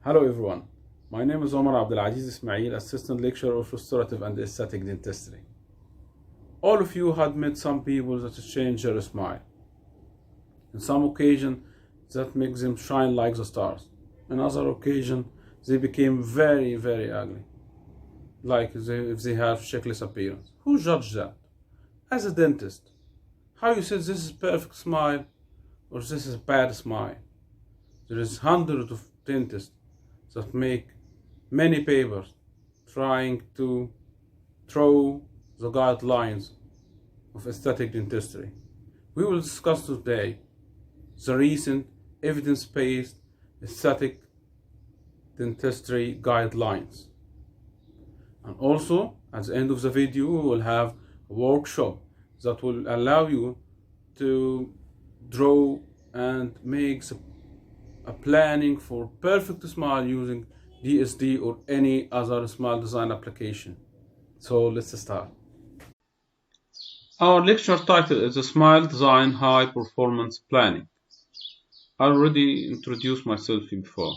Hello everyone, my name is Omar Abdulaziz Ismail, Assistant Lecturer of Restorative and Aesthetic Dentistry. All of you had met some people that change their smile. In some occasion, that makes them shine like the stars. In other occasion, they became very, very ugly, like if they have shapeless appearance. Who judged that? As a dentist, how you say this is perfect smile or this is bad smile? There is hundreds of dentists that make many papers trying to throw the guidelines of aesthetic dentistry. We will discuss today the recent evidence-based aesthetic dentistry guidelines. And also, at the end of the video, we will have a workshop that will allow you to draw and make a planning for perfect smile using DSD or any other smile design application. So let's start. Our lecture title is Smile Design High Performance Planning. I already introduced myself before.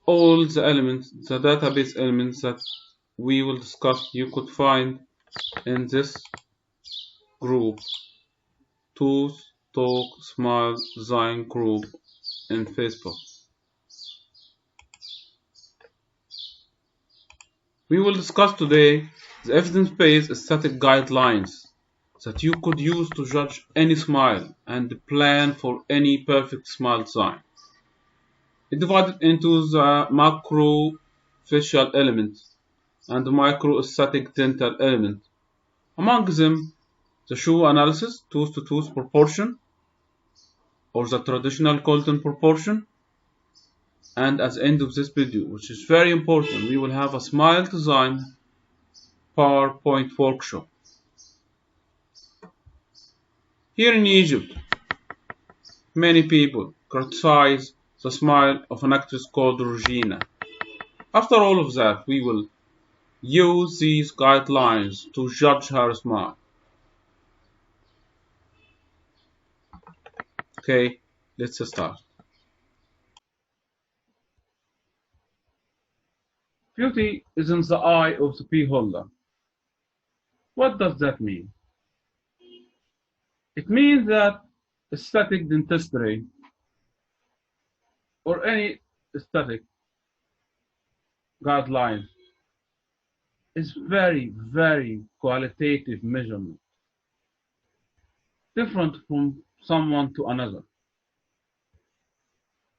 All the elements, the database elements that we will discuss, you could find in this group, Tooth Talk Smile Design group in Facebook. We will discuss today the evidence-based aesthetic guidelines that you could use to judge any smile and plan for any perfect smile design. It's divided into the macro-facial element and the micro-aesthetic dental element. Among them, the shoe analysis, tooth-to-tooth proportion, or the traditional Colton proportion. And at the end of this video, which is very important, we will have a smile design PowerPoint workshop. Here in Egypt, many people criticize the smile of an actress called Regina. After all of that, we will use these guidelines to judge her smile. Okay, let's start. Beauty is in the eye of the beholder. What does that mean? It means that aesthetic dentistry or any aesthetic guideline is very, very qualitative measurement, different from someone to another.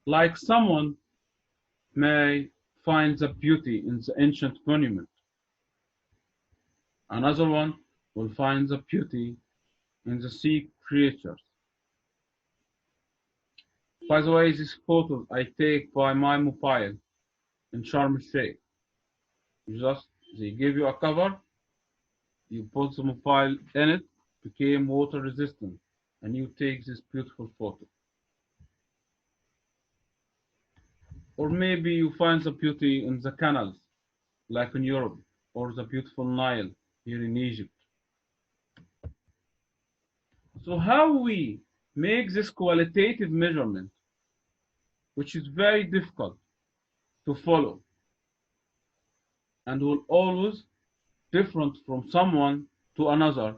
Like someone may find the beauty in the ancient monument, another one will find the beauty in the sea creatures. By the way, these photos I take by my mobile in Sharm el-Sheikh. They give you a cover, you put the mobile in it, became water resistant, and you take this beautiful photo. Or maybe you find the beauty in the canals, like in Europe, or the beautiful Nile here in Egypt. So how we make this qualitative measurement, which is very difficult to follow, and will always different from someone to another,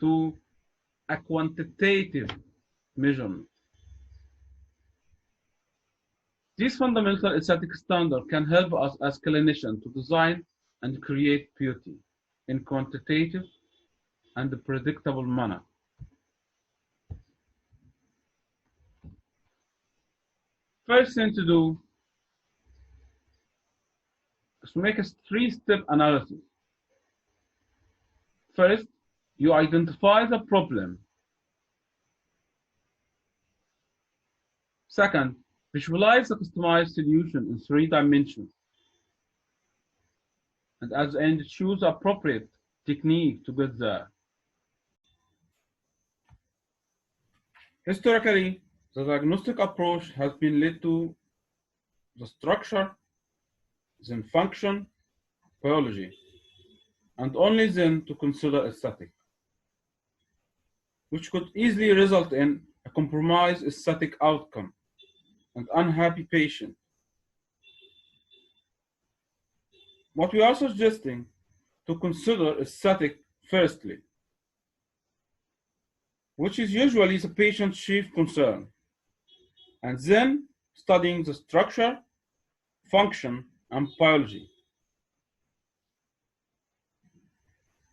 to a quantitative measurement. This fundamental aesthetic standard can help us as clinicians to design and create beauty in quantitative and predictable manner. First thing to do is to make a three-step analysis. First, you identify the problem. Second, visualize the customized solution in 3 dimensions. And at the end, choose the appropriate technique to get there. Historically, the diagnostic approach has been led to the structure, then function, biology, and only then to consider aesthetic, which could easily result in a compromised aesthetic outcome and unhappy patient. What we are suggesting to consider aesthetic firstly, which is usually the patient's chief concern, and then studying the structure, function, and biology.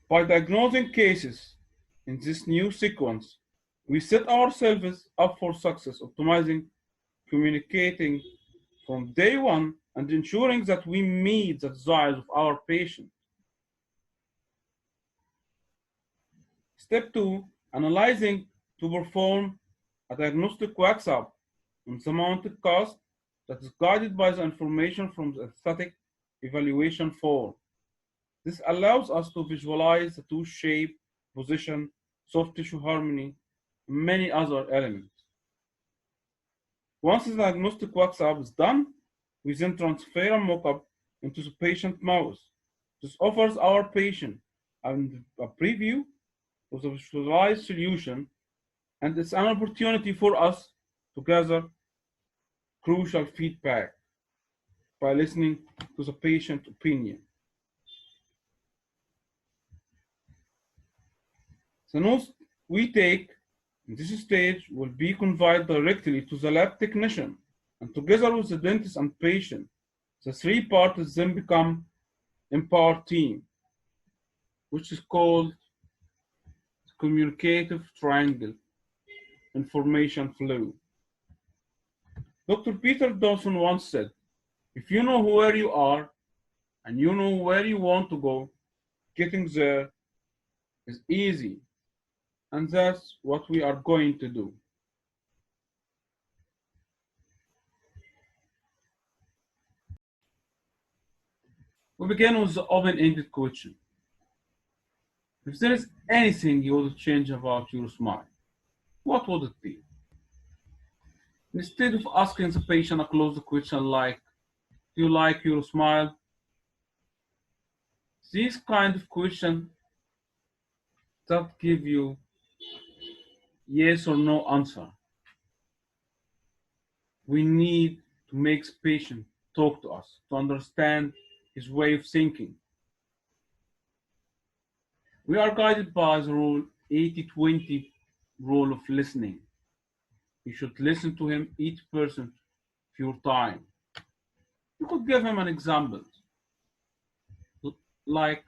By diagnosing cases in this new sequence, we set ourselves up for success, optimizing, communicating from day one, and ensuring that we meet the desires of our patient. Step 2, analyzing to perform a diagnostic workup on the mounted cost that is guided by the information from the aesthetic evaluation form. This allows us to visualize the tooth shape, position, soft tissue harmony, and many other elements. Once the diagnostic workup is done, we then transfer a mock-up into the patient mouth. This offers our patient a preview of the visualized solution, and it's an opportunity for us to gather crucial feedback by listening to the patient opinion. The notes we take in this stage will be conveyed directly to the lab technician, and together with the dentist and patient, the three parties then become empowered team, which is called the communicative triangle information flow. Dr. Peter Dawson once said, if you know where you are and you know where you want to go, getting there is easy. And that's what we are going to do. We begin with the open-ended question. If there is anything you would change about your smile, what would it be? Instead of asking the patient a closed question like, do you like your smile? These kind of questions that give you yes or no answer. We need to make the patient talk to us to understand his way of thinking. We are guided by the rule 80-20 rule of listening. You should listen to him 80% of your time. You could give him an example, like,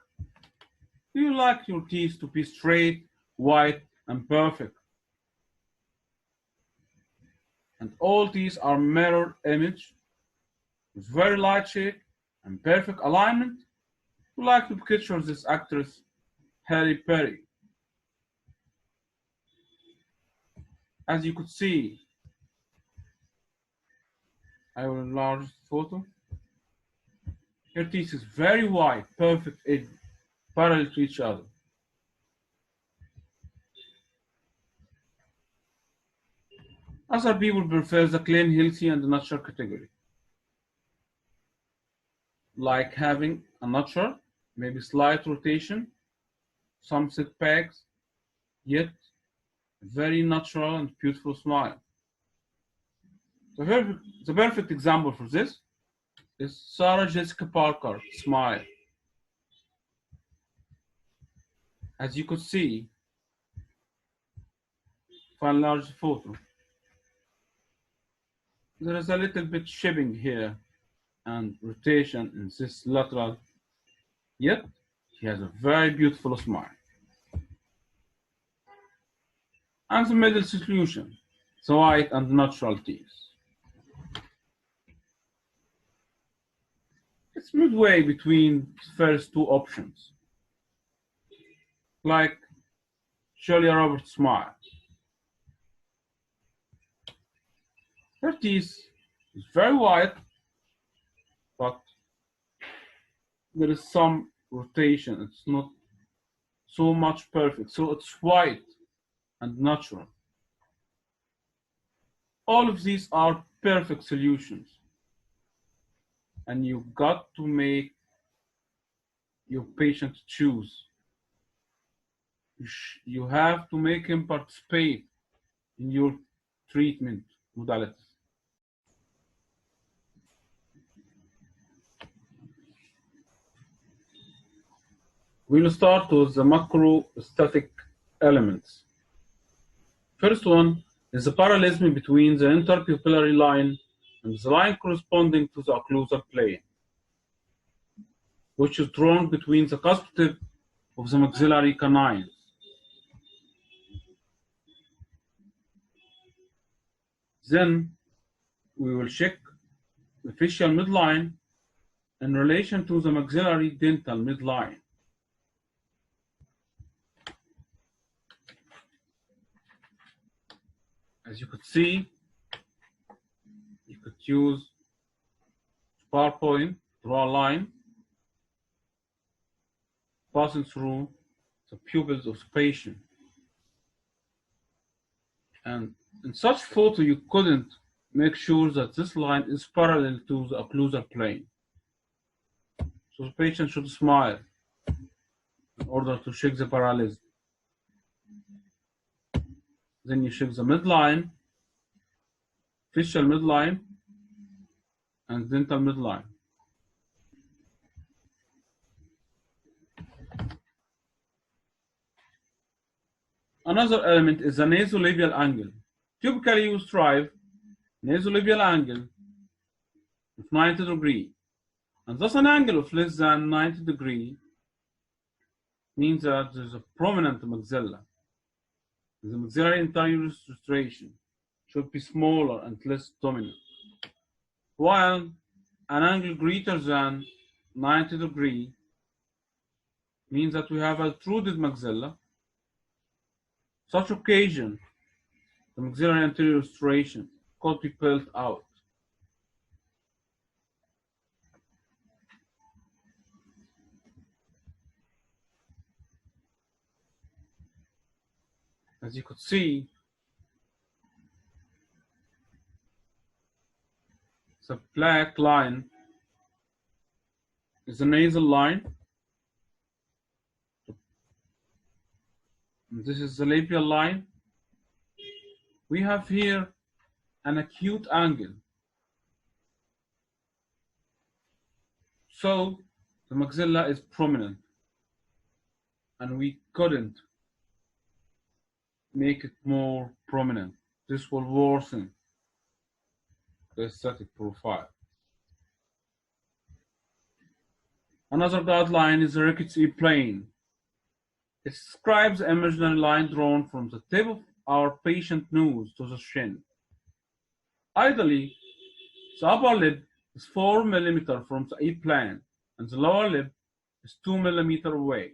do you like your teeth to be straight, white, and perfect? And all teeth are mirror image with very light shape and perfect alignment. You like to picture this actress, Halle Berry. As you could see, I will enlarge the photo. Her teeth is very white, perfect edge, parallel to each other. Other people prefer the clean, healthy, and natural category, like having a natural, maybe slight rotation, some setbacks, yet very natural and beautiful smile. The perfect example for this is Sarah Jessica Parker smile. As you could see, if I enlarge the photo, there is a little bit shaping here and rotation in this lateral, yet she has a very beautiful smile. And the middle solution, the white and natural teeth. It's midway between the first two options, like Julia Roberts' smile. Her teeth is very white, but there is some rotation. It's not so much perfect, so it's white and natural. All of these are perfect solutions, and you got to make your patient choose. You have to make him participate in your treatment modalities. We'll start with the macrostatic elements. First one is the parallelism between the interpupillary line and the line corresponding to the occlusal plane, which is drawn between the cusp tip of the maxillary canines. Then we will check the facial midline in relation to the maxillary dental midline. As you could see, you could use PowerPoint, draw a line passing through the pupils of the patient. And in such photo, you couldn't make sure that this line is parallel to the occlusal plane. So the patient should smile in order to check the parallelism. Then you check the midline, facial midline, and dental midline. Another element is the nasolabial angle. Typically, you strive nasolabial angle of 90 degrees, and thus an angle of less than 90 degrees means that there is a prominent maxilla. The maxillary anterior restoration should be smaller and less dominant, while an angle greater than 90 degrees means that we have a protruded maxilla. Such occasion, the maxillary anterior restoration could be pulled out. As you could see, the black line is the nasal line. And this is the labial line. We have here an acute angle. So the maxilla is prominent, and we couldn't make it more prominent. This will worsen the aesthetic profile. Another guideline is the Ricketts E-plane. It describes the imaginary line drawn from the tip of our patient nose to the chin. Ideally, the upper lip is 4 mm from the E-plane, and the lower lip is 2 mm away.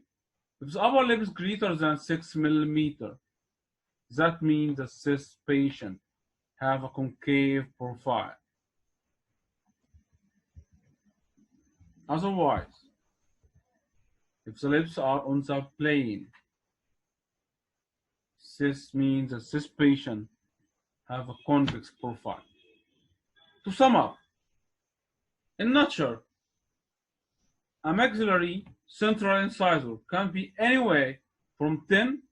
If the upper lip is greater than 6 mm, that means that this patient have a concave profile. Otherwise, if the lips are on the plane, this means that this patient have a convex profile. To sum up, in nature, a maxillary central incisor can be anywhere from 10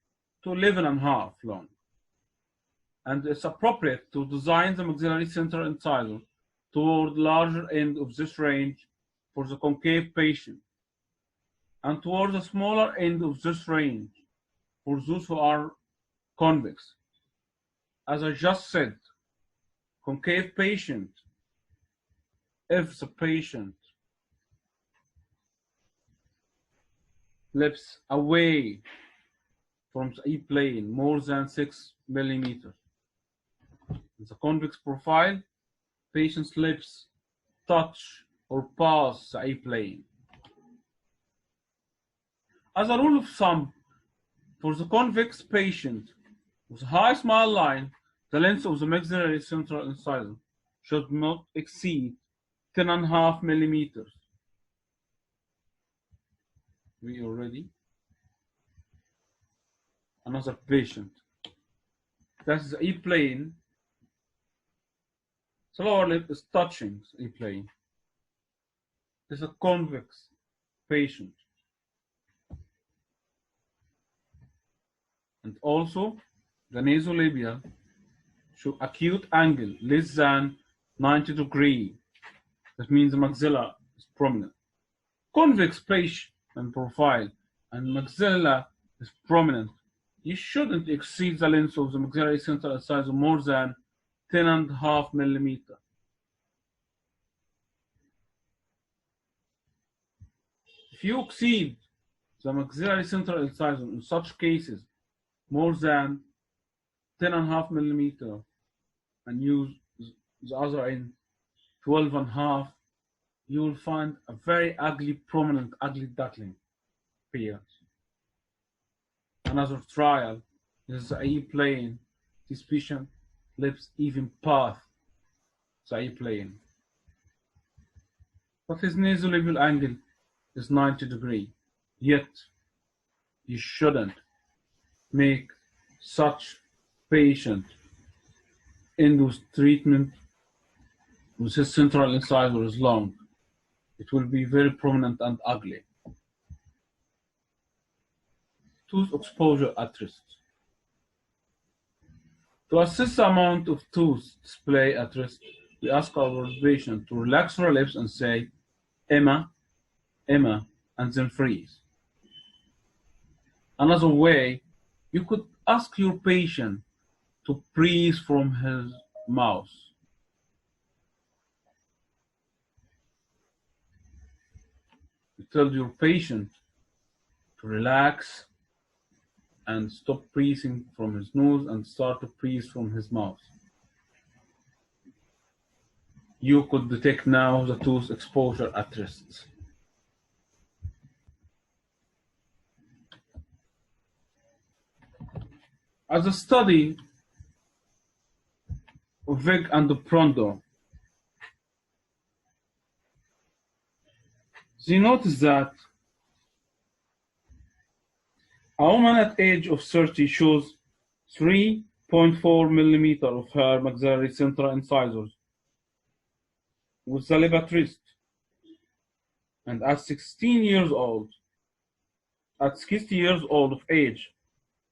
to 11.5 long, and it's appropriate to design the maxillary central incisor toward the larger end of this range for the concave patient, and toward the smaller end of this range for those who are convex. As I just said, concave patient, if the patient lips away from the E-plane more than 6 mm. In the convex profile, patient's lips touch or pass the E-plane. As a rule of thumb, for the convex patient with a high smile line, the length of the maxillary central incisor should not exceed 10.5 mm. We are ready. Another patient. That is the E-plane. The lower lip is touching the E-plane. This is a convex patient. And also, the nasolabial show acute angle less than 90 degrees. That means the maxilla is prominent. Convex patient and profile and maxilla is prominent, you shouldn't exceed the length of the maxillary central incisor more than 10.5 millimeter. If you exceed the maxillary central incisor in such cases more than 10.5 millimeter and use the other end 12.5, you will find a very ugly, prominent, ugly duckling appearance. Another trial is the eye plane. This patient lips even past the eye plane, but his nasolabial angle is 90 degrees. Yet, you shouldn't make such patient induce treatment with his central incisor is long. It will be very prominent and ugly. Tooth exposure at rest. To assess the amount of tooth display at rest, we ask our patient to relax her lips and say, Emma, Emma, and then freeze. Another way, you could ask your patient to breathe from his mouth. You tell your patient to relax and stop breathing from his nose and start to breathe from his mouth. You could detect now the tooth exposure at rest. As a study of Vig and Prondo, they noticed that a woman at age of 30 shows 3.4 millimeter of her maxillary central incisors with the lip at rest, and at 16 years old, at 60 years old of age,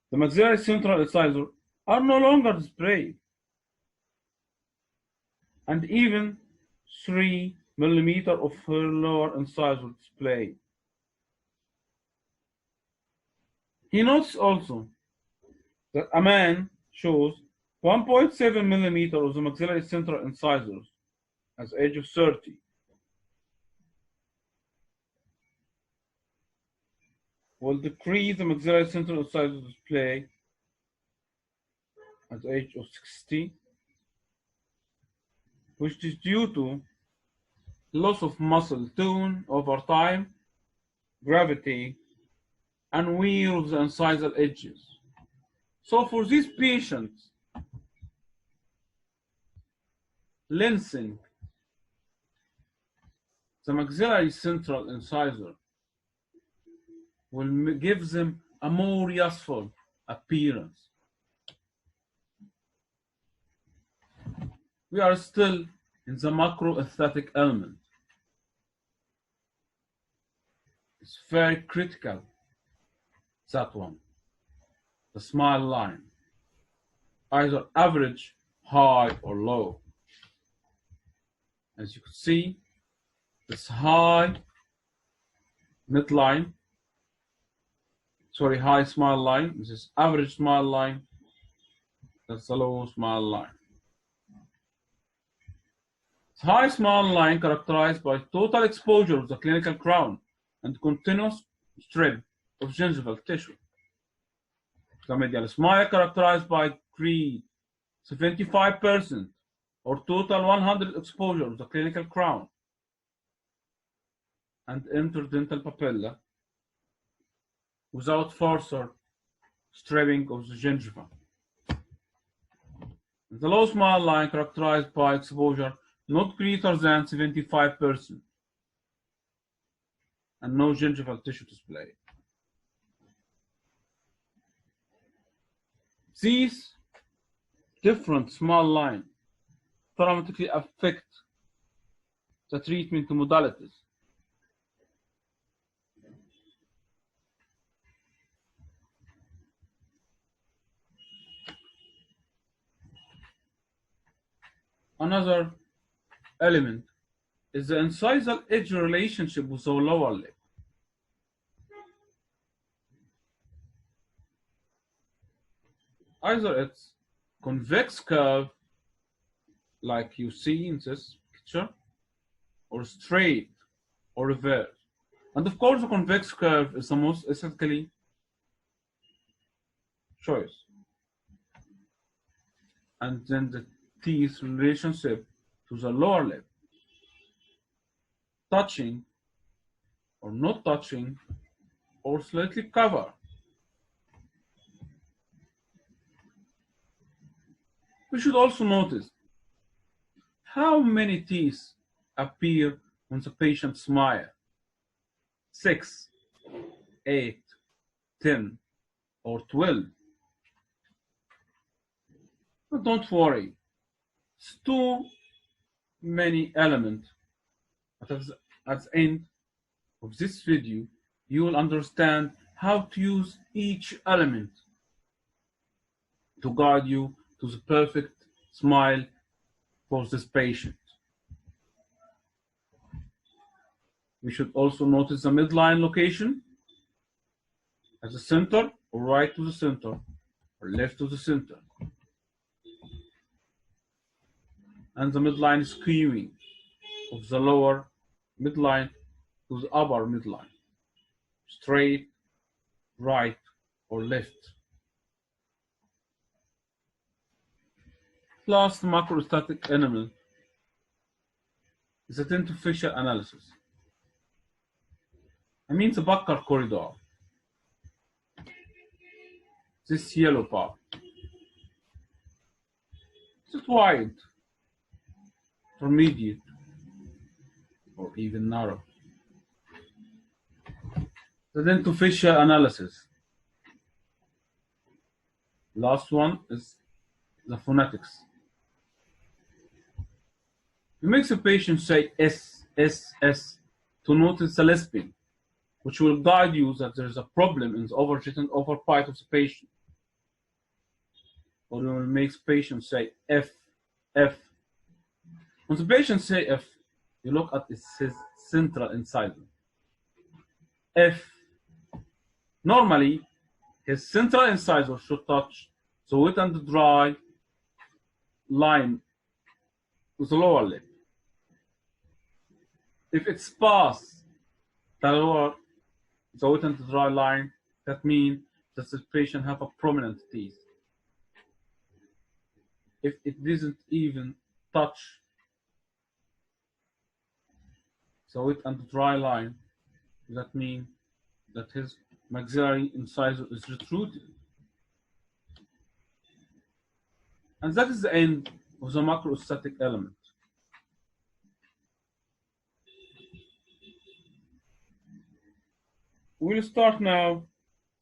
the maxillary central incisors are no longer displayed, and even 3 millimeter of her lower incisor displayed. He notes also that a man shows 1.7 millimeter of the maxillary central incisors at the age of 30. Will decrease the maxillary central incisor display at the age of 60, which is due to loss of muscle tone over time, gravity, and wear of the incisal edges. So for these patients, lengthening the maxillary central incisor will give them a more useful appearance. We are still in the macro aesthetic element. It's very critical, that one, the smile line, either average, high, or low. As you can see, this high midline, high smile line, this is average smile line, that's the low smile line. This high smile line characterized by total exposure of the clinical crown and continuous strip of gingival tissue. The medial smile characterized by 75% or total 100 exposure of the clinical crown and interdental papilla without further stripping of the gingiva. The low smile line characterized by exposure not greater than 75% and no gingival tissue display. These different smile lines dramatically affect the treatment modalities. Another element is the incisal edge relationship with the lower lip. Either it's convex curve like you see in this picture, or straight or reverse. And of course the convex curve is the most aesthetically choice. And then the teeth relationship to the lower lip, touching or not touching or slightly cover. We should also notice how many teeth appear when the patient smiles. 6, 8, 10, or 12. But don't worry, it's too many elements. But at the end of this video, you will understand how to use each element to guide you to the perfect smile for this patient. We should also notice the midline location at the center, or right to the center, or left to the center. And the midline skewing of the lower midline to the upper midline, straight, right, or left. Last macrostatic element is the dentofacial analysis. I mean the buccal corridor. This yellow part. Is it wide, intermediate, or even narrow? The dentofacial analysis. Last one is the phonetics. It makes the patient say S, S, S to notice the lisping, which will guide you that there is a problem in the overjet and overbite of the patient. Or it will make the patient say F, F. When the patient say F, you look at its central incisor. F. Normally, his central incisor should touch the wet and dry line with the lower lip. If it's past the wet and dry line, that means that the patient have a prominent teeth. If it doesn't even touch the wet and dry line, that means that his maxillary incisor is retruded. And that is the end of the macroaesthetic element. We'll start now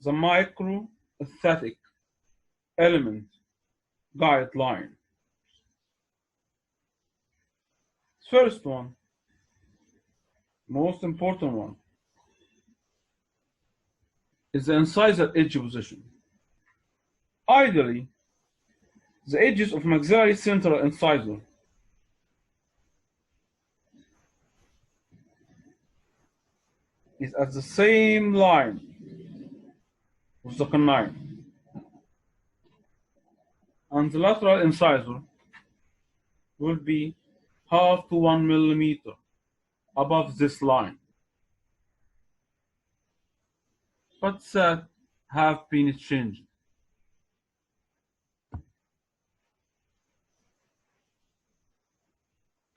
the microaesthetic element guideline. First one, most important one, is the incisor edge position. Ideally, the edges of maxillary central incisor is at the same line with the canine, and the lateral incisor will be half to 1 millimeter above this line, but that have been changed.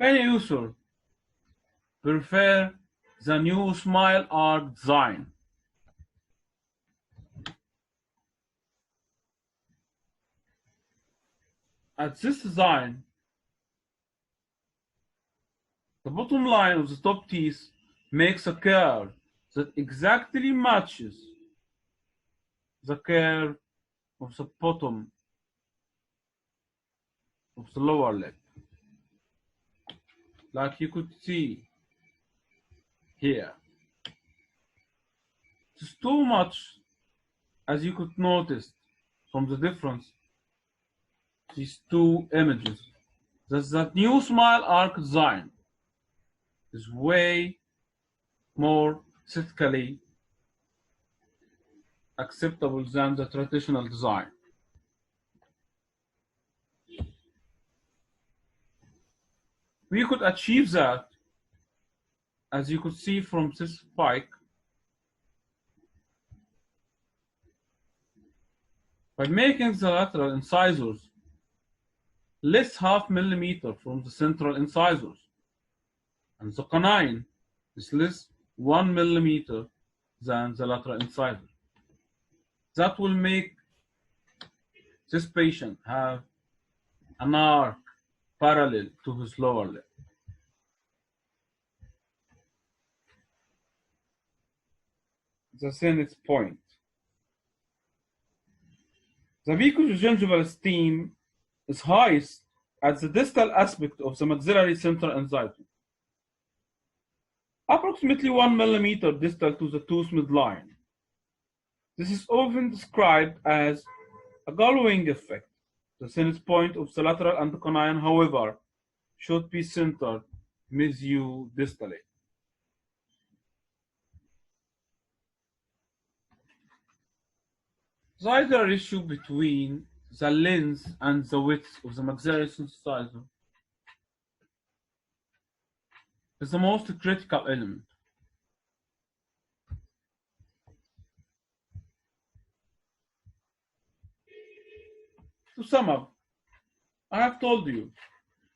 Many users prefer the new Smile Arc design. At this design, the bottom line of the top teeth makes a curve that exactly matches the curve of the bottom of the lower lip, like you could see here. It's too much, as you could notice from the difference these two images, that new Smile Arc design is way more aesthetically acceptable than the traditional design. We could achieve that, as you could see from this spike, by making the lateral incisors less half millimeter from the central incisors, and the canine is less 1 millimeter than the lateral incisor. That will make this patient have an arc parallel to his lower lip. The Senate's point. The mucogingival stem is highest at the distal aspect of the maxillary central incisor, approximately 1 millimeter distal to the tooth midline. This is often described as a gull-wing effect. The zenith point of the lateral and the canine, however, should be centered mesiodistally. The ideal ratio between the length and the width of the maxillary incisor is the most critical element. To sum up, I have told you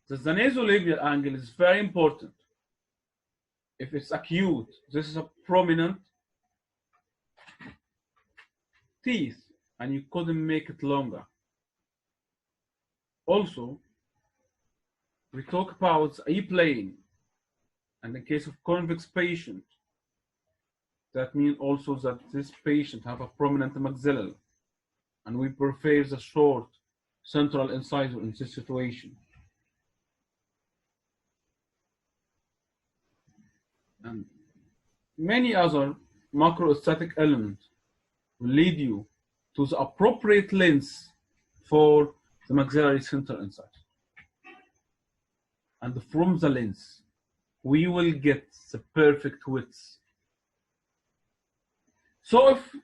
that the nasolabial angle is very important. If it's acute, this is a prominent teeth and you couldn't make it longer. Also, we talk about the E-plane, and in case of convex patient, that means also that this patient have a prominent maxilla, and we prefer the short central incisor in this situation. And many other macroaesthetic elements will lead you to the appropriate length for the maxillary central incisor. And from the length, we will get the perfect width. So if,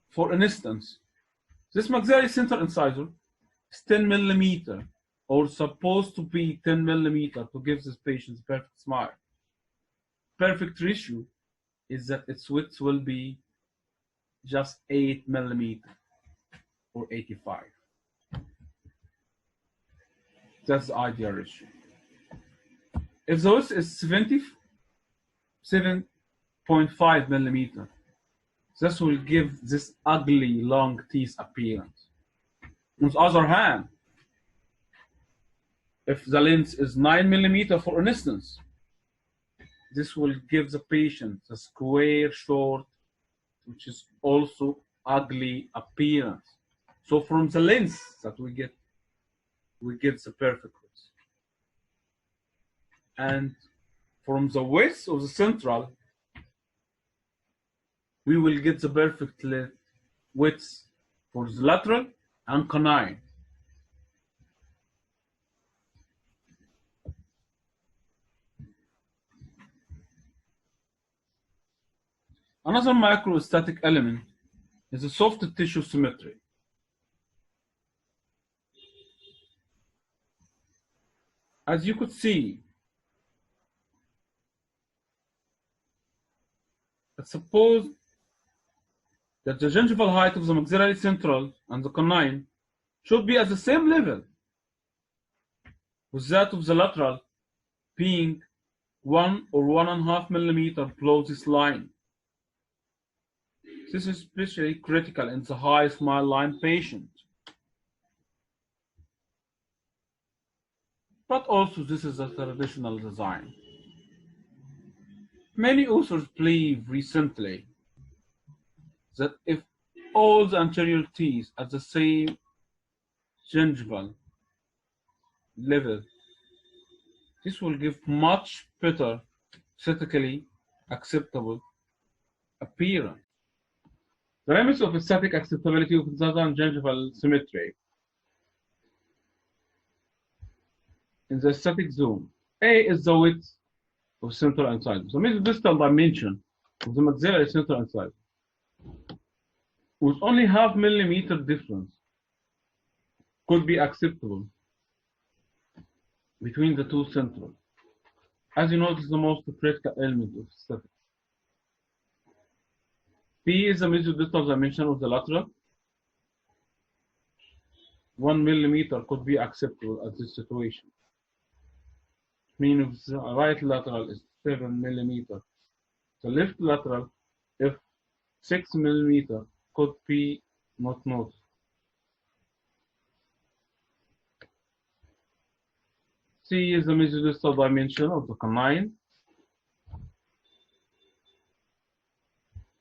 for instance, this maxillary central incisor is 10 millimeter, or supposed to be 10 millimeter to give this patient the perfect smile, perfect ratio is that its width will be just 8 millimeter or 85. That's the ideal ratio. If the width is 77.5 millimeter, this will give this ugly long teeth appearance. On the other hand, if the length is 9 millimeter, for instance, this will give the patient a square short, which is also ugly appearance. So from the length that we get the perfect width. And from the width of the central, we will get the perfect width for the lateral and canine. Another microaesthetic element is the soft tissue symmetry. As you could see, let's suppose that the gingival height of the maxillary central and the canine should be at the same level, with that of the lateral being 1 or 1.5 millimeter below this line. This is especially critical in the high smile line patient. But also this is a traditional design. Many authors believe recently that if all the anterior teeth at the same gingival level, this will give much better aesthetically acceptable appearance. The limits of aesthetic acceptability of the gingival symmetry in the aesthetic zone. A is the width of central incisor. The mesodistal dimension of the maxillary central incisor, with only half millimeter difference, could be acceptable between the two central. As you know, this is the most critical element of aesthetics. P is the mesiodistal dimension of the lateral. 1 millimeter could be acceptable at this situation. Meaning the right lateral is 7 millimeter. The left lateral, if 6 millimeter, could be not noticed. C is the mesiodistal dimension of the canine.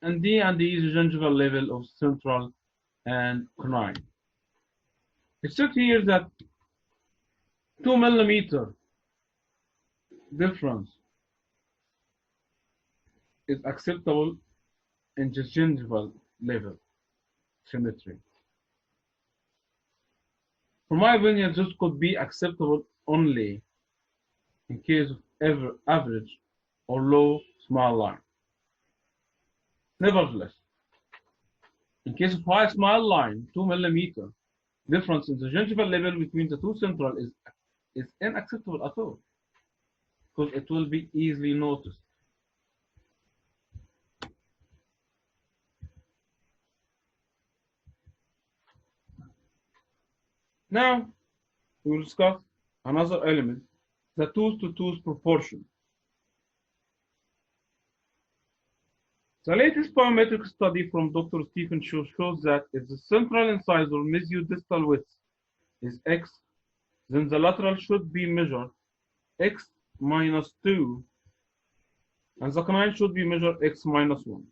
And D is the gingival level of central and canine. It said here that 2 millimeter difference is acceptable in the gingival level symmetry. For my opinion, this could be acceptable only in case of average or low smile line. Nevertheless, in case of high smile line, 2 millimeter difference in the gingival level between the two central is unacceptable at all, because it will be easily noticed. Now, we will discuss another element, the tooth-to-tooth proportion. The latest biometric study from Dr. Stephen Shaw shows that if the central incisor mesiodistal width is x, then the lateral should be measured x minus 2, and the canine should be measured x minus 1.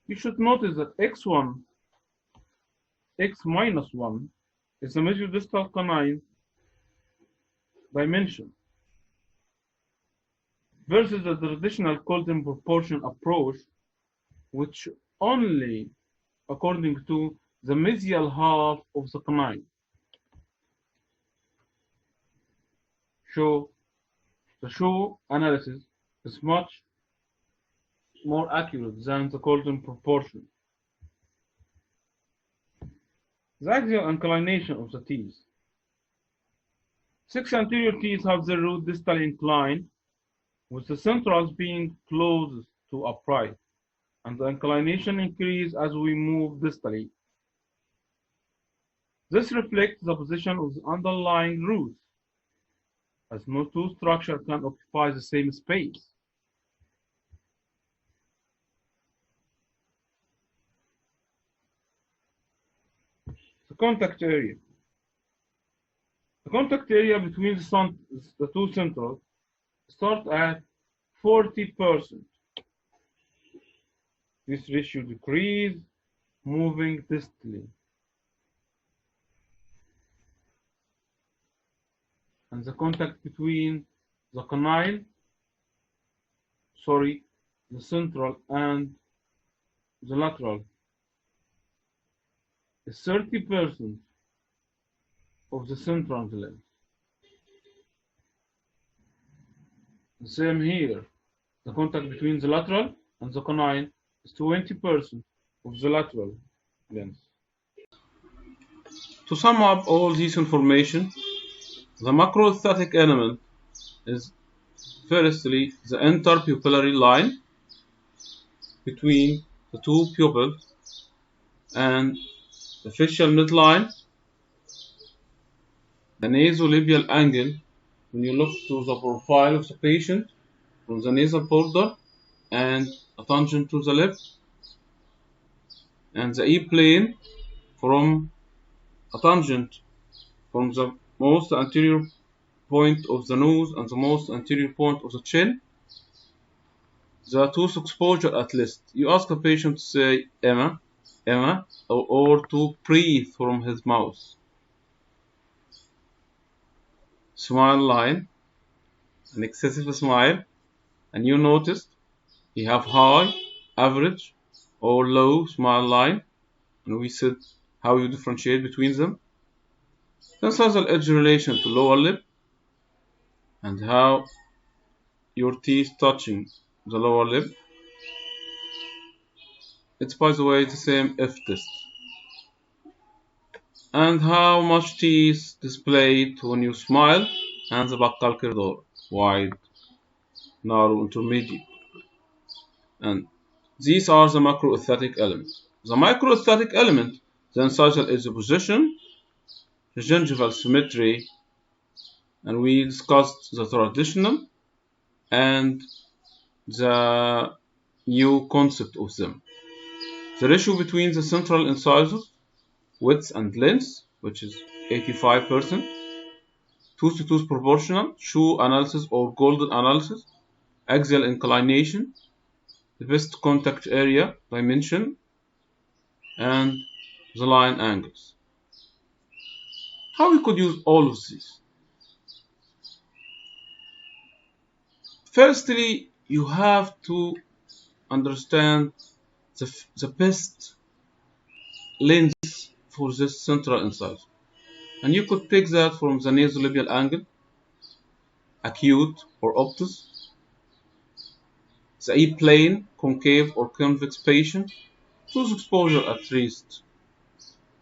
You should notice that x1, x minus 1 is the mesiodistal canine dimension versus the traditional Colton proportion approach, which only according to the mesial half of the canine. The Shaw analysis is much more accurate than the Colton proportion. The axial inclination of the teeth. 6 anterior teeth have their root distally inclined, with the centrals being closest to upright, and the inclination increases as we move distally. This reflects the position of the underlying roots, as no two structures can occupy the same space. The contact area. The contact area between the two centrals starts at 40%. This ratio decreases moving distally. And the contact between the central and the lateral is 30% of the central length. The same here. The contact between the lateral and the canine is 20% of the lateral length. To sum up all this information, the macroaesthetic element is firstly the interpupillary line between the two pupils and the facial midline, the nasolabial angle when you look to the profile of the patient from the nasal border and a tangent to the lip, and the E-plane from a tangent from the most anterior point of the nose and the most anterior point of the chin. The tooth exposure at least. You ask a patient to say Emma, Emma, or to breathe from his mouth. Smile line, an excessive smile, and you noticed you have high, average, or low smile line, and we said how you differentiate between them. Incisal edge relation to lower lip, and how your teeth touching the lower lip. It's by the way the same F test. And how much teeth displayed when you smile and the buccal corridor, wide, narrow, intermediate. And these are the macroaesthetic elements. The microaesthetic element, the incisal is the position, the gingival symmetry, and we discussed the traditional and the new concept of them. The ratio between the central incisors, width and length, which is 85%, tooth to tooth proportional, shoe analysis or golden analysis, axial inclination, the best contact area dimension, and the line angles. How we could use all of these? Firstly, you have to understand the best lens for this central incisor. And you could take that from the nasolabial angle, acute or obtuse, the E-plane, concave or convex patient, tooth exposure at rest,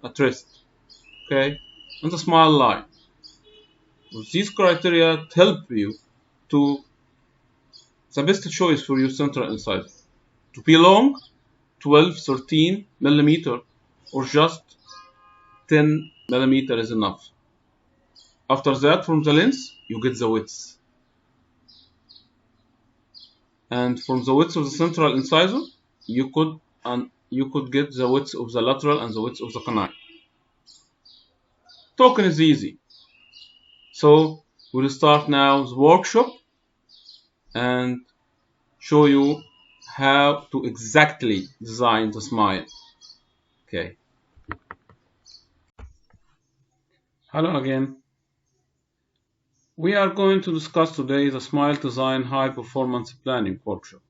okay, and the smile line. With these criteria help you to the best choice for your central incisor. To be long, 12, 13 millimeter, or just 10 millimeter is enough. After that, from the lens, you get the width. And from the width of the central incisor, you could get the width of the lateral and the width of the canine. Talking is easy. So we'll start now the workshop and show you how to exactly design the smile. Okay. Hello again. We are going to discuss today the Smile Design High Performance Planning workshop.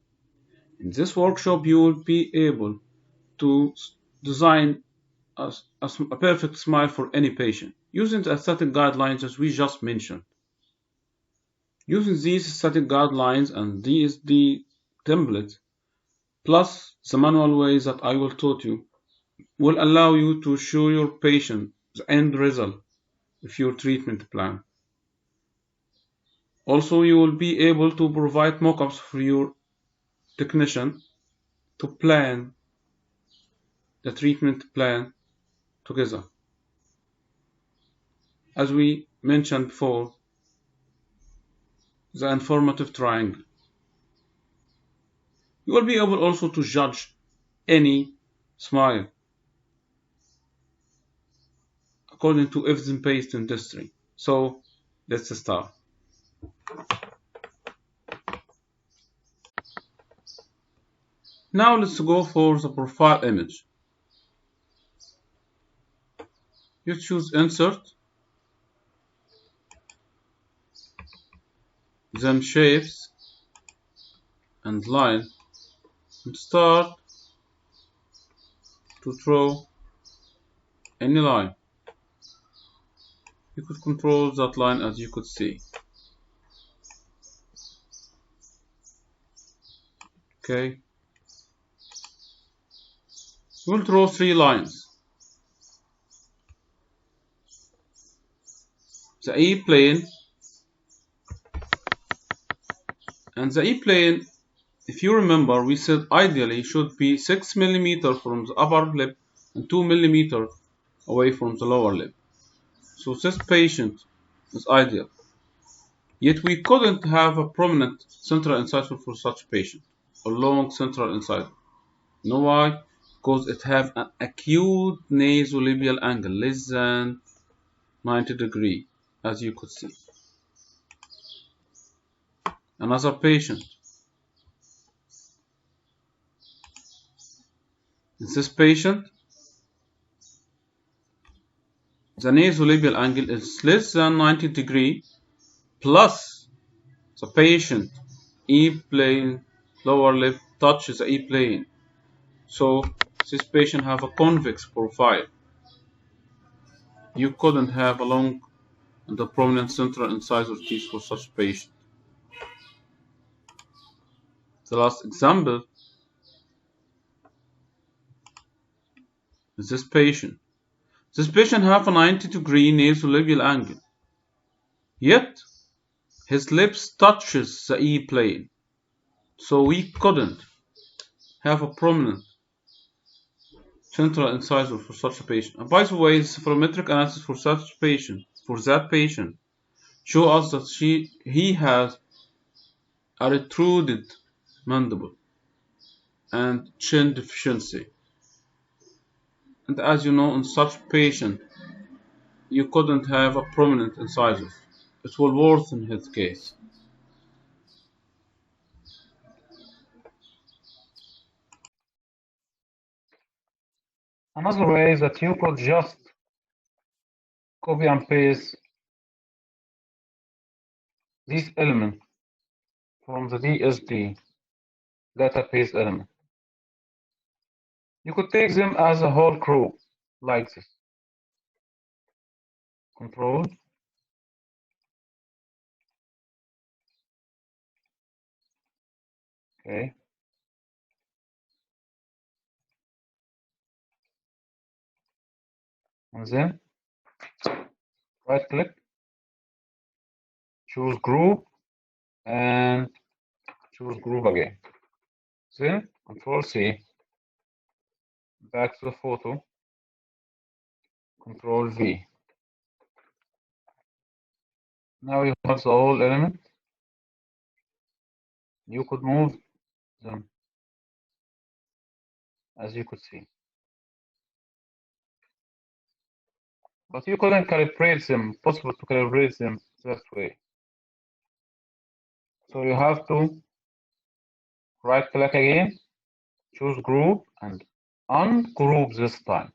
In this workshop, you will be able to design a perfect smile for any patient using the aesthetic guidelines as we just mentioned. Using these aesthetic guidelines and DSD templates, plus the manual ways that I will taught you, will allow you to show your patient the end result of your treatment plan. Also, you will be able to provide mock-ups for your technician to plan the treatment plan together. As we mentioned before, the informative triangle. You will be able also to judge any smile according to evidence-based industry. So let's start. Now let's go for the profile image. You choose insert, then shapes and line, and start to draw any line. You could control that line as you could see. Okay. We'll draw 3 lines. The E-plane, and the E-plane, if you remember, we said ideally should be 6 millimeter from the upper lip and 2 millimeter away from the lower lip. So this patient is ideal. Yet we couldn't have a prominent central incisor for such patient, a long central incisor. You know why? Because it has an acute nasolabial angle less than 90 degrees, as you could see. Another patient. In this patient, the nasolabial angle is less than 90 degrees, plus the patient E-plane lower lip touches the E-plane. So this patient have a convex profile. You couldn't have a long and a prominent central incisor teeth for such patient. The last example is this patient. This patient have a 90 degree nasolabial angle. Yet His lips touches the E plane, so we couldn't have a prominent central incisor for such a patient. And by the way, the cephalometric analysis for that patient, show us that he has a retruded mandible and chin deficiency. And as you know, in such patient, you couldn't have a prominent incisor. It will worsen his case. Another way is that you could just copy and paste these elements from the DSD database element. You could take them as a whole group, like this. Control. Okay. And then right click, choose group, and choose group again. Then Control C, back to the photo, Control V. Now you have the whole element. You could move them, as you could see. But you couldn't calibrate them, possible to calibrate them that way. So you have to right click again, choose group, and ungroup this time.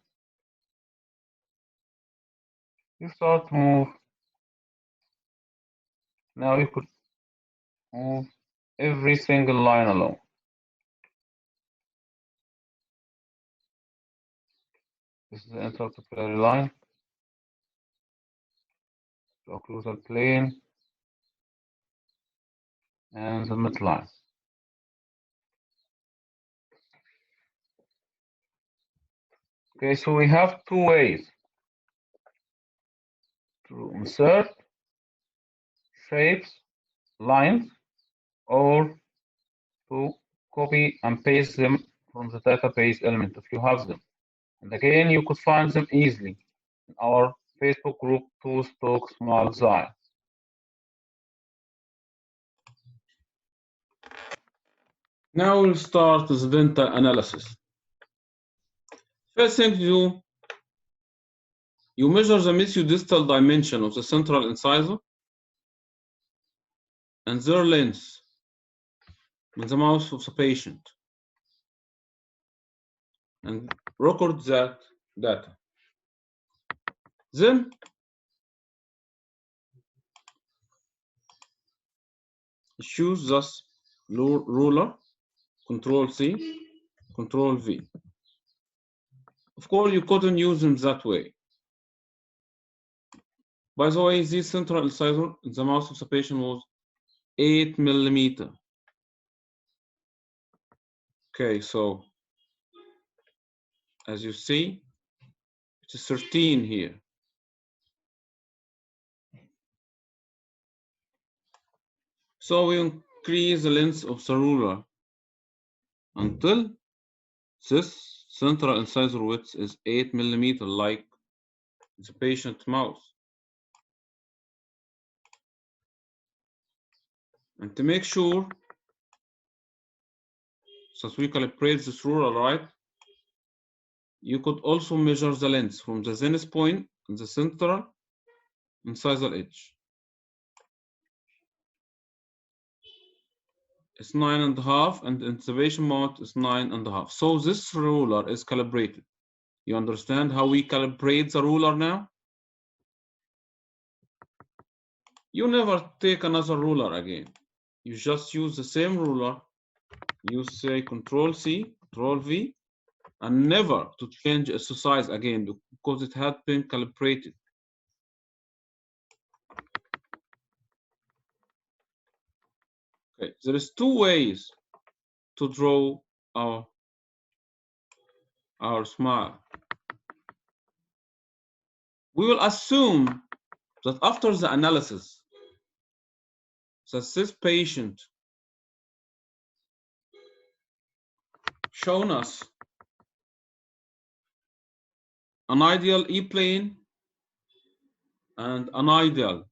You start to move. Now you could move every single line along. This is the interpupillary line, the occlusal plane, and the midline. Okay, so we have two ways to insert shapes, lines, or to copy and paste them from the database element if you have them. And again, you could find them easily in our Facebook group, Tools Talk Smile Design. Now we'll start with the dental analysis. First thing you do, you measure the mesiodistal dimension of the central incisor and their length in the mouth of the patient and record that data. Then choose this ruler, Control C, Control V. Of course, you couldn't use them that way. By the way, this central incisor in the mouth of the patient was 8 millimeter. Okay, so as you see, it is 13 here. So we increase the length of the ruler until this central incisor width is 8 millimeter, like the patient's mouth. And to make sure that we calibrate this ruler right, you could also measure the length from the zenith point and the central incisor edge. It's 9.5, and the intubation mount is 9.5. So this ruler is calibrated. You understand how we calibrate the ruler now? You never take another ruler again. You just use the same ruler. You say Control C, Control V, and never to change its size again because it had been calibrated. Okay, there is two ways to draw our smile. We will assume that after the analysis, that this patient shown us an ideal E-plane and an ideal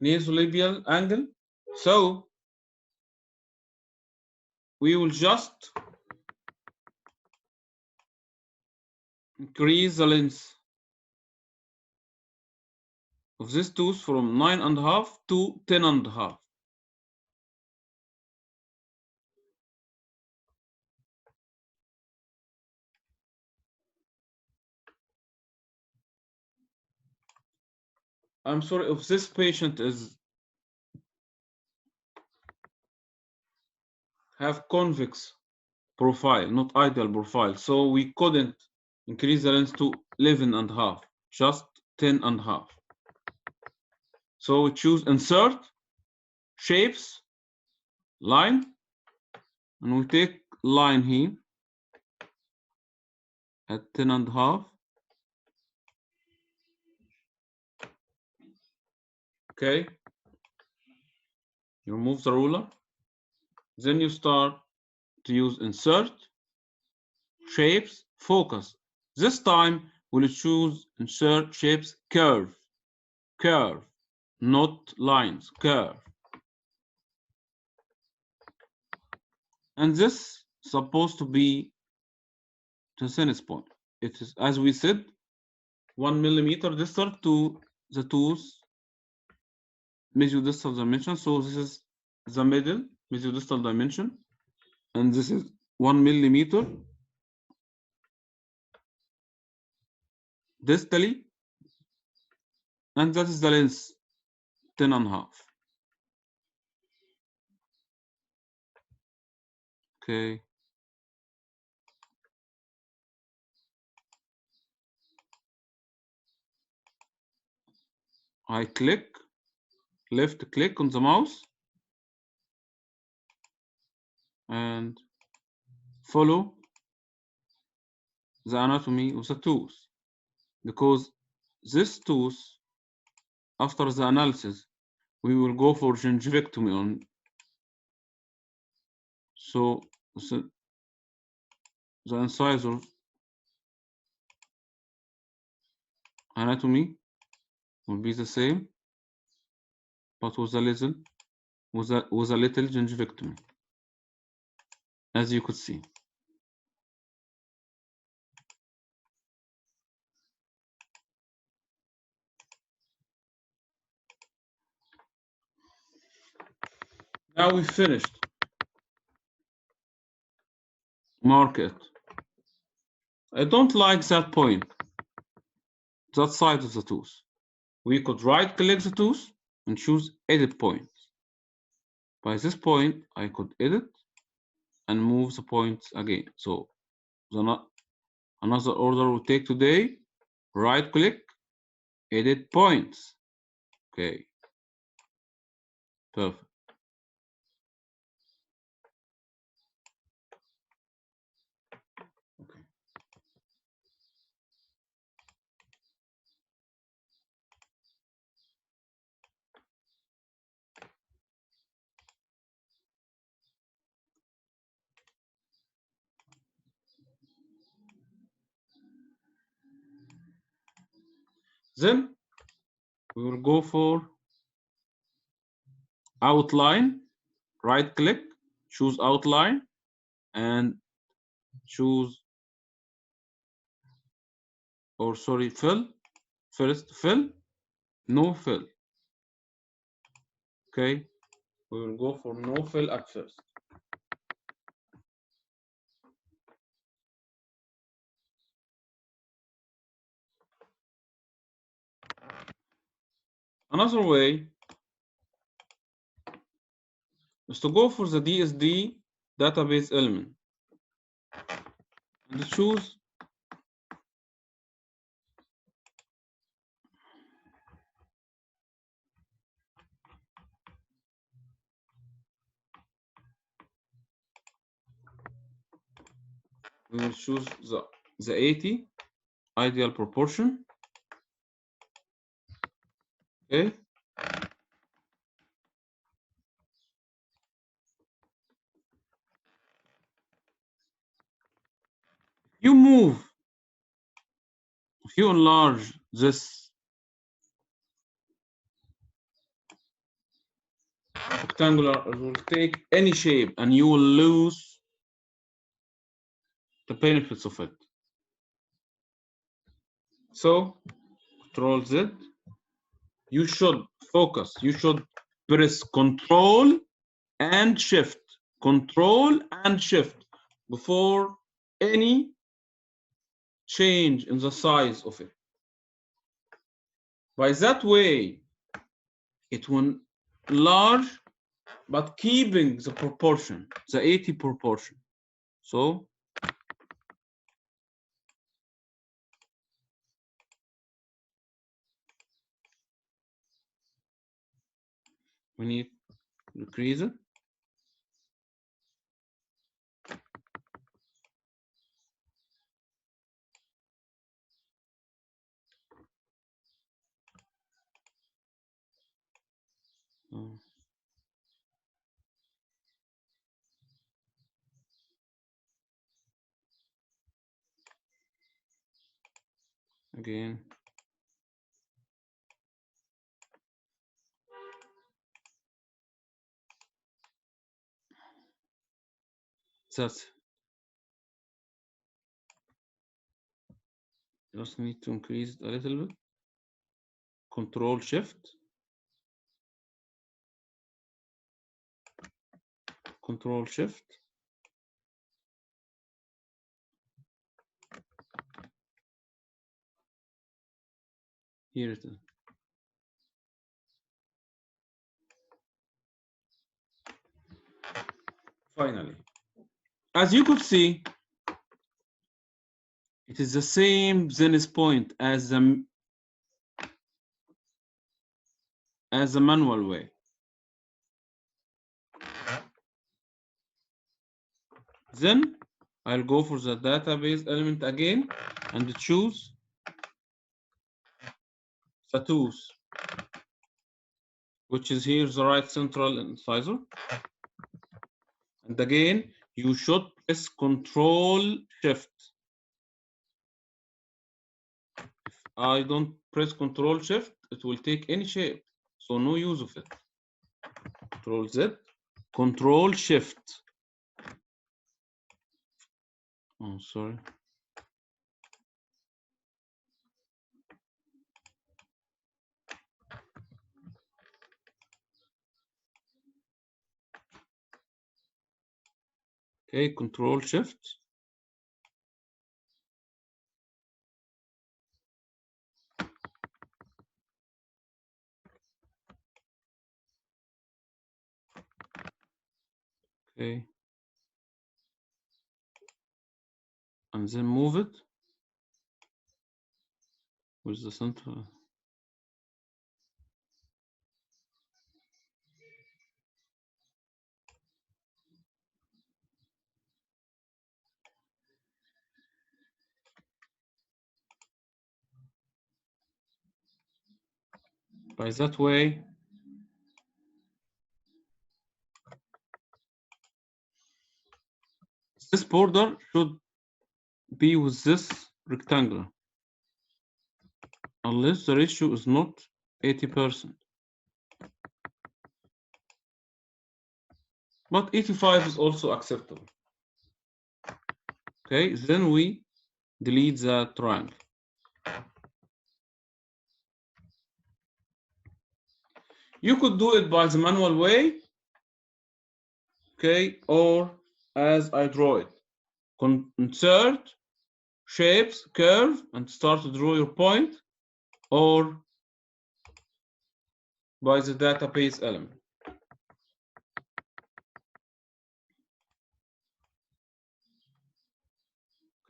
nasolabial angle. So we will just increase the length of this tooth from 9.5 to 10.5. I'm sorry if this patient have convex profile, not ideal profile. So we couldn't increase the length to 11.5, just 10.5. So we choose insert, shapes, line, and we take line here at 10.5. Okay. You remove the ruler. Then you start to use insert, shapes, focus. This time we'll choose insert shapes curve, not lines, curve. And this is supposed to be the thinnest point. It is, as we said, 1 millimeter distal to the tooth mesiodistal dimension. So this is the middle mesiodistal dimension, and this is 1 millimeter distally, and that is the length 10.5. Okay. I click, left click on the mouse and follow the anatomy of the tooth, because this tooth, after the analysis, we will go for gingivectomy on. So the incisor anatomy will be the same, but with a little gingivectomy, as you could see. Now we finished. Mark it. I don't like that point, that side of the tooth. We could right-click the tooth and choose Edit Point. By this point, I could edit and move the points again. So another order we take today, right-click, Edit Points. Okay, perfect. Okay. Then we will go for outline, right click, choose outline, and choose, or sorry, fill. First fill, no fill. Okay, we will go for no fill at first. Another way is to go for the DSD database element and choose we will choose the 80 ideal proportion. Okay, You move, if you enlarge this rectangular, it will take any shape and you will lose the benefits of it. So Control Z, you should focus, you should press Control and Shift, Control and Shift before any change in the size of it. By that way, it will enlarge, but keeping the proportion, the 80 proportion. So we need to decrease it. Again. That's just need to increase it a little bit. Control Shift. Control Shift. Here it is. Finally, as you could see, it is the same zenith point as the manual way. Then I'll go for the database element again and choose the tooth, which is here the right central incisor. And again, you should press Control Shift. If I don't press Control Shift, it will take any shape, so no use of it. Control Z, Control Shift. Oh, sorry. Okay, Control Shift. Okay. And then move it with the center. By that way, this border should be with this rectangle, unless the ratio is not 80%. But 85 is also acceptable. Okay, then we delete the triangle. You could do it by the manual way, okay, or as I draw it. Insert, shapes, curve, and start to draw your point, or by the database element.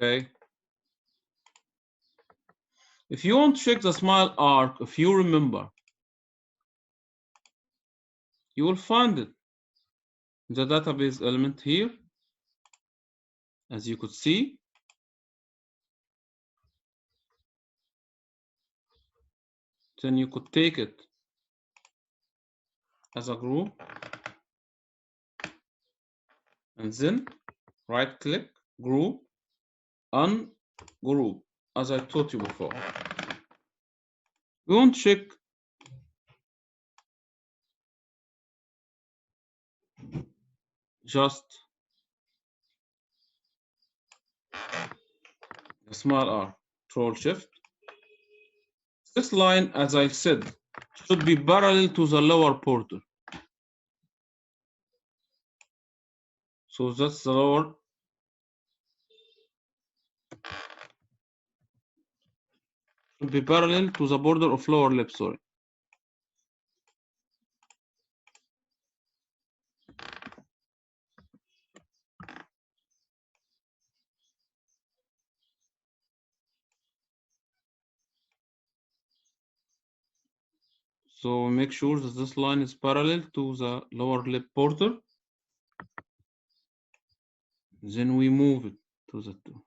Okay. If you want to check the smile arc, if you remember, you will find it in the database element here, as you could see. Then you could take it as a group, and then right click, group, ungroup, as I taught you before. We want to check just the smile R. Control Shift. This line, as I said, should be parallel to the lower border. So that's the lower. Should be parallel to the border of lower lip, sorry. So make sure that this line is parallel to the lower lip border. Then we move it to the two.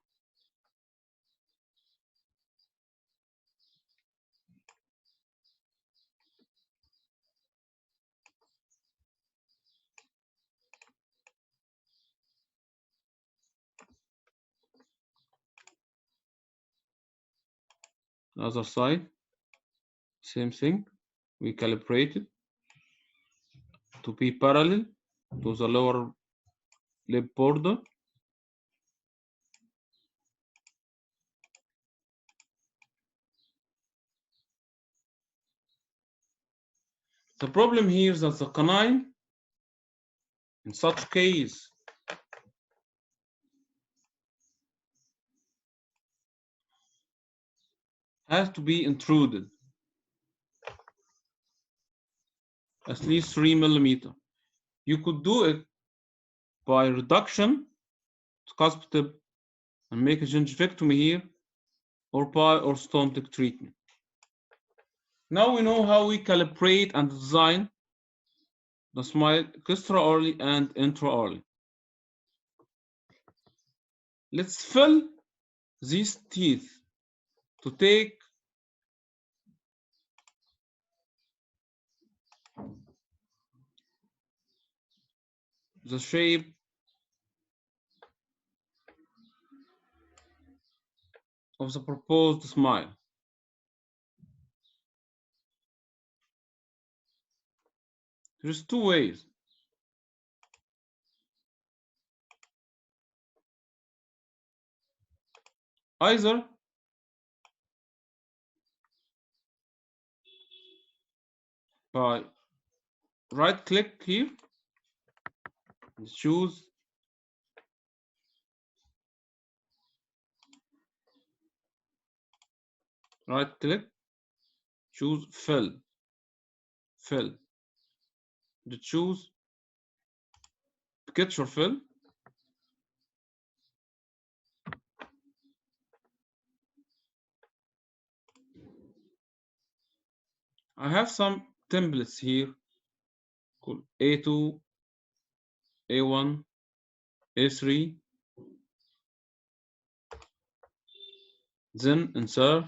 The other side, same thing. We calibrate it to be parallel to the lower lip border. The problem here is that the canine, in such case, has to be intruded at least 3 millimeters. You could do it by reduction to cusp tip and make a gingivectomy here, or by orthodontic treatment. Now we know how we calibrate and design the smile extraorally and intraorally. Let's fill these teeth to take the shape of the proposed smile. There's two ways. Either by right click here and choose right click, choose fill, to choose picture fill. I have some templates here called A2, A1, A3. Then insert,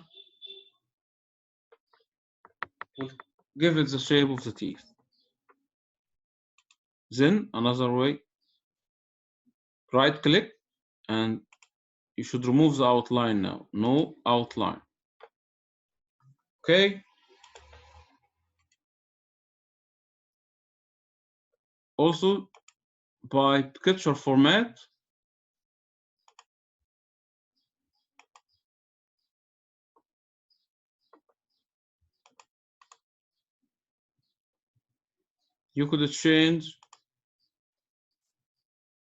give it the shape of the teeth. Then another way, right click, and you should remove the outline now. No outline. Okay. Also, by picture format, you could change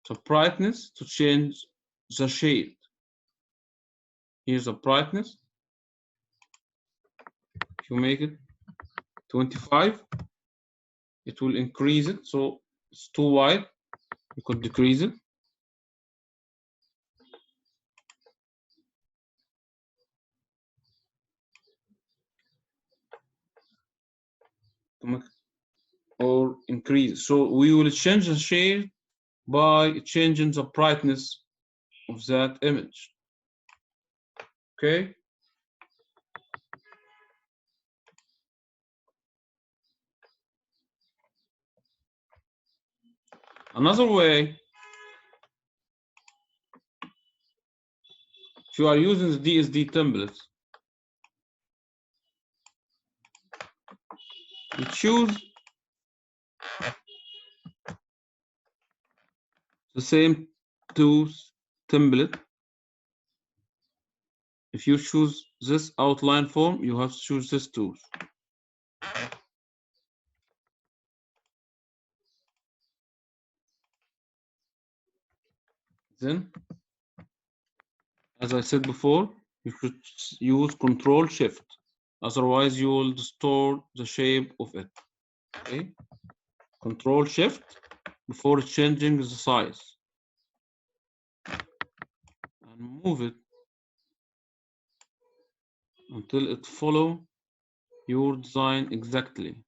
the brightness to change the shade. Here's the brightness. If you make it 25, it will increase it. So it's too wide, you could decrease it. Or increase. So we will change the shade by changing the brightness of that image. Okay. Another way If you are using the DSD templates, you choose the same tools template. If you choose this outline form, you have to choose this tool. Then, as I said before, you should use Control Shift. Otherwise, you will distort the shape of it. Okay? Control Shift before changing the size. And move it until it follows your design exactly.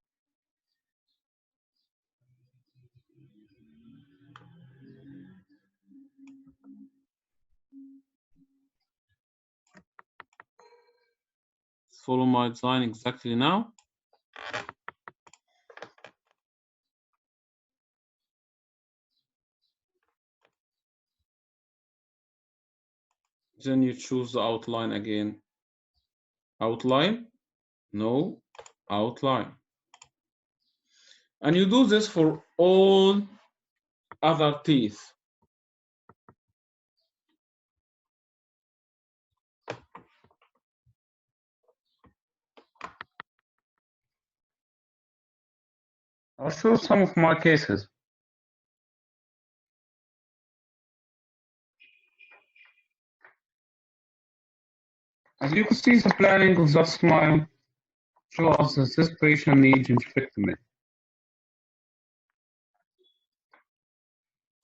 Follow my design exactly now. Then you choose the outline again. Outline, no, outline. And you do this for all other teeth. I'll show some of my cases. As you can see, the planning of that smile shows that this patient needs gingivectomy.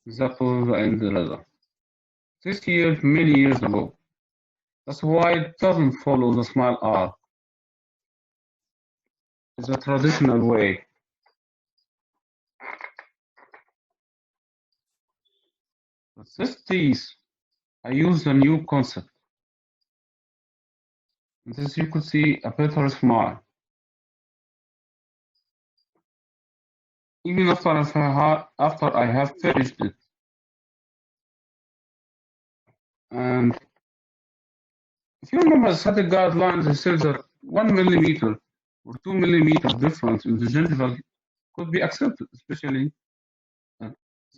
The pose and the leather. This year, many years ago. That's why it doesn't follow the smile arc. It's a traditional way. But this teeth, I use a new concept. And this you could see a better smile. Even after I have finished it. And if you remember the static guidelines, they said that 1 millimeter or 2 millimeter difference in the gingival could be accepted, especially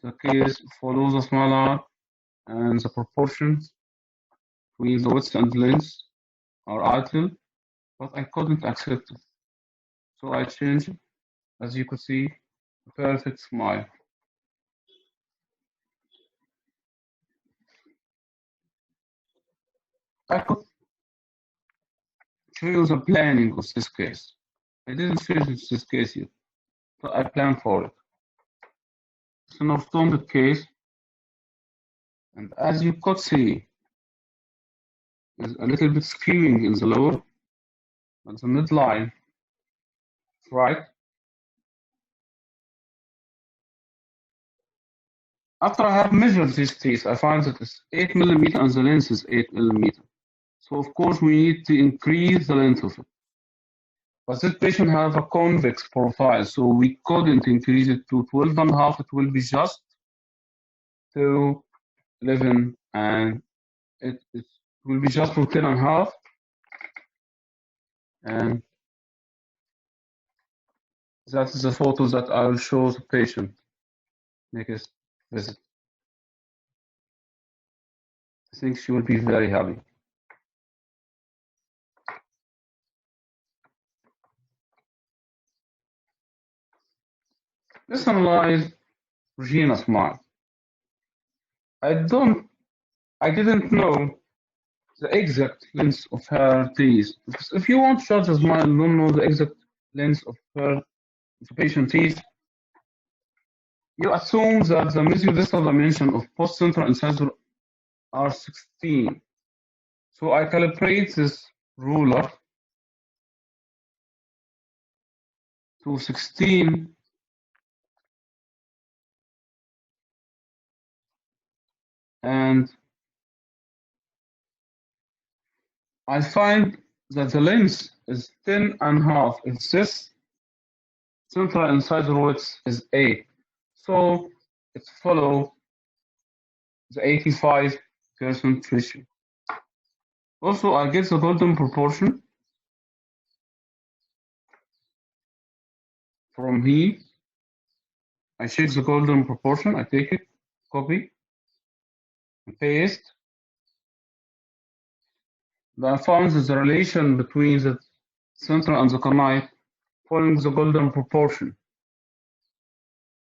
the case follows the smile arc and the proportions between the width and length are ideal, but I couldn't accept it. So I changed it, as you could see, a perfect smile. I could show you the planning of this case. I didn't finish this case yet, but I planned for it. It's an orthodontic case, and as you could see, there's a little bit skewing in the lower, but the midline is right. After I have measured these teeth, I find that it's 8 millimeter and the length is 8 millimeter. So of course we need to increase the length of it. But this patient has a convex profile, so we couldn't increase it to 12 and a half. It will be just to 11, and it will be just for 10 and a half. And that is the photo that I will show the patient next visit. I think she will be very happy. Let's analyze Regina's smile. I didn't know the exact length of her teeth. Because if you want to judge a smile and don't know the exact length of her patient teeth, you assume that the mesiodistal dimension of post-central incisor are 16. So I calibrate this ruler to 16 and I find that the length is 10 and a half if this central incisor width is 8. So it follows the 85% ratio. Also, I get the golden proportion from here. I check the golden proportion, I take it, copy, and paste. Then I found the relation between the center and the knife following the golden proportion.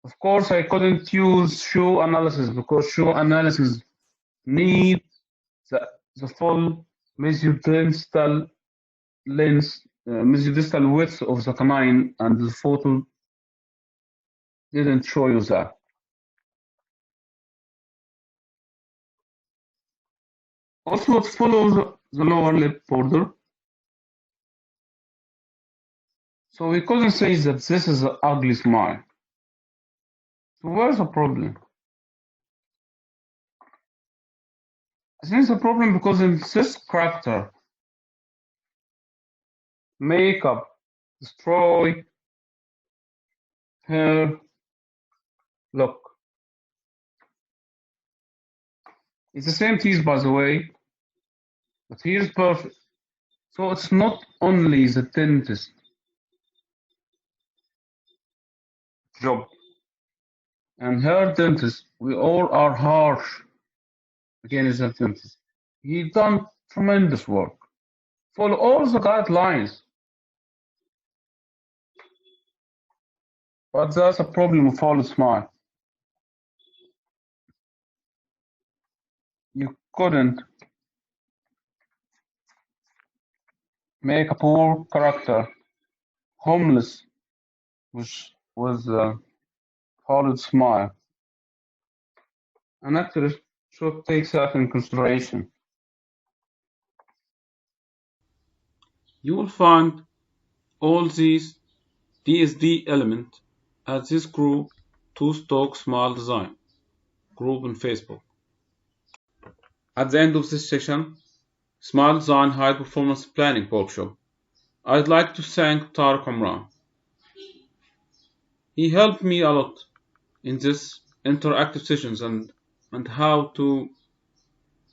Of course, I couldn't use shoe analysis because shoe analysis need the full mesodistal length, mesodistal width of the canine, and the photo didn't show you that. Also, it follows the lower lip border, so we couldn't say that this is an ugly smile. So where's the problem? I think the problem because in this character, makeup destroy her look. It's the same teeth, by the way, but here's perfect. So it's not only the dentist job and her dentist. We all are harsh against the dentist. He done tremendous work. Follow all the guidelines. But that's a problem with all smile. You couldn't make a poor character homeless with a solid smile. An actor should take that in consideration. You will find all these DSD elements at this group 2 Stock Smile Design group on Facebook. At the end of this session, Smile Design High Performance Planning Workshop, I'd like to thank Tariq Umran. He helped me a lot in this interactive sessions and how to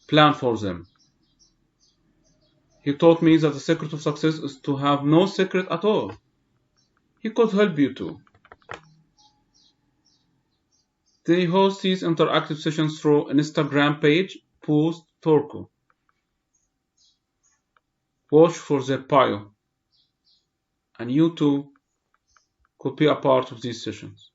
plan for them. He taught me that the secret of success is to have no secret at all. He could help you too. They host these interactive sessions through Instagram page, post Torco. Watch for their bio, and you too could be a part of these sessions.